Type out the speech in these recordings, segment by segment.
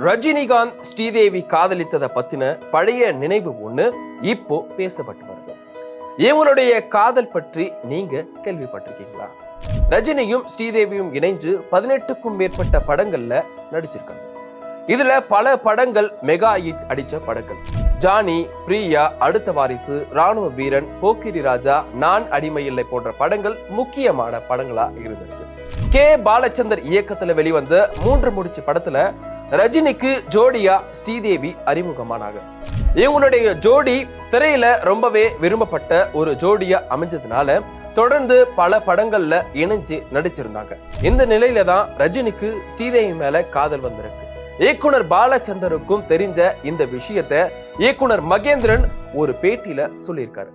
ரஜினிகாந்த் ஸ்ரீதேவி காதலித்ததை பத்தின பழைய நினைவு ஒண்ணு இப்போ பேசப்பட்டு வருது. இவங்களுடைய காதல் பற்றி நீங்க கேள்விப்பட்டிருக்கீங்களா? ரஜினியும் ஸ்ரீதேவியும் இணைஞ்சு 18க்கும் மேற்பட்ட படங்கள்ல நடிச்சிருக்காங்க. இதுல பல படங்கள் மெகா ஹிட் அடிச்ச படங்கள். ஜானி, பிரியா, அடுத்த வாரிசு, ராணுவ வீரன், போக்கிரி ராஜா, நான் அடிமை இல்லை போன்ற படங்கள் முக்கியமான படங்களா இருந்திருக்கு. கே பாலச்சந்தர் இயக்கத்துல வெளிவந்த 3 முடிச்சு படத்துல ரஜினிக்கு ஜோடியா ஸ்ரீதேவி அறிமுகமானாங்க. இவங்களுடைய ஜோடி திரையில ரொம்பவே விரும்பப்பட்ட ஒரு ஜோடியா அமைஞ்சதுனால தொடர்ந்து பல படங்கள்ல இணைஞ்சு நடிச்சிருந்தாங்க. இந்த நிலையில தான் ரஜினிக்கு ஸ்ரீதேவி மேல காதல் வந்திருக்கு. இயக்குனர் பாலச்சந்தருக்கும் தெரிஞ்ச இந்த விஷயத்தை இயக்குனர் மகேந்திரன் ஒரு பேட்டியில சொல்லியிருக்காரு.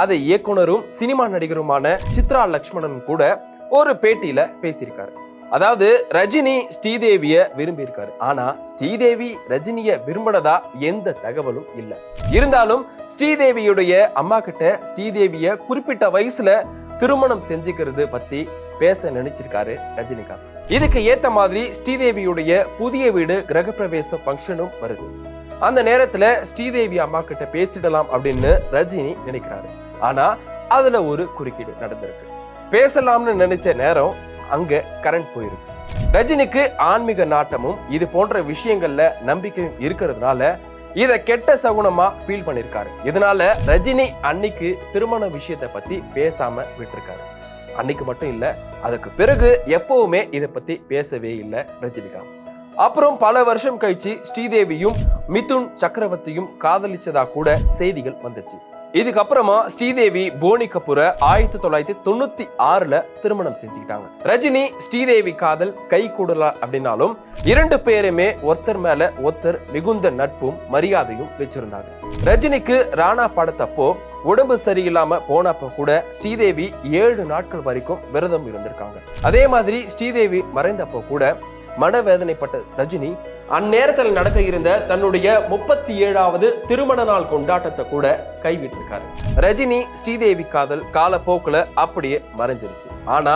அதை இயக்குனரும் சினிமா நடிகருமான சித்ரா லக்ஷ்மணன் கூட ஒரு பேட்டியில பேசியிருக்காரு. அதாவது ரஜினி ஸ்ரீதேவிய விரும்பி இருக்காரு, ஆனா ஸ்ரீதேவி ரஜினிய விரும்பினதா எந்த தகவலும் இல்லை. இருந்தாலும் ஸ்ரீதேவியுடைய அம்மா கிட்ட ஸ்ரீதேவிய குறிப்பிட்ட வயசுல திருமணம் செஞ்சுக்கிறது பத்தி பேச நினைச்சிருக்காரு ரஜினிகாந்த். இதுக்கு ஏத்த மாதிரி ஸ்ரீதேவியுடைய புதிய வீடு கிரகப்பிரவேச ஃபங்க்ஷனும் வருது. அந்த நேரத்துல ஸ்ரீதேவி அம்மா கிட்ட பேசிடலாம் அப்படின்னு ரஜினி நினைக்கிறாரு. ஆனா அதுல ஒரு குறுக்கீடு நடந்திருக்கு. பேசலாம்னு நினைச்ச நேரம் அங்க கரண்ட் போயிருக்கு. ரஜினிக்கு ஆன்மீக நாட்டமும் இது போன்ற விஷயங்கள்ல நம்பிக்கையும் இருக்கிறதுனால இத கெட்ட சகுனமா ஃபீல் பண்ணிருக்காரு. இதனால ரஜினி அன்னைக்கு திருமண விஷயத்தை பத்தி பேசாம விட்டுருக்காரு. அன்னைக்கு மட்டும் இல்ல, அதுக்கு பிறகு எப்பவுமே இதை பத்தி பேசவே இல்லை ரஜினிகாந்த். அப்புறம் பல வருஷம் கழிச்சு ஸ்ரீதேவியும் மிதுன் சக்கரவர்த்தியும் காதலிச்சதா கூட செய்திகள் வந்துச்சு. இதுக்கப்புறமா ஸ்ரீதேவி போனி கபூரை 1996 திருமணம் செஞ்சுக்கிட்டாங்க. ரஜினி ஸ்ரீதேவி காதல் கை கூடல அப்படின்னாலும் 2 பேருமே ஒருத்தர் மேல ஒருத்தர் மிகுந்த நட்பும் மரியாதையும் வச்சிருந்தாங்க. ரஜினிக்கு ராணா படத்தப்போ உடம்பு சரியில்லாம போனப்ப கூட ஸ்ரீதேவி 7 நாட்கள் வரைக்கும் விரதம் இருந்திருக்காங்க. அதே மாதிரி ஸ்ரீதேவி மறைந்தப்போ கூட மனவேதனைப்பட்ட ரஜினி அந்நேரத்தில் நடக்க இருந்த தன்னுடைய 37வது திருமண நாள் கொண்டாட்டத்தை கூட கைவிட்டிருக்காரு. ரஜினி ஸ்ரீதேவி காதல் காலப்போக்குல அப்படியே மறைஞ்சிருச்சு. ஆனா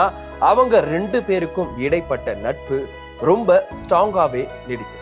அவங்க 2 பேருக்கும் இடைப்பட்ட நட்பு ரொம்ப ஸ்ட்ராங்காவே நீடிச்சு.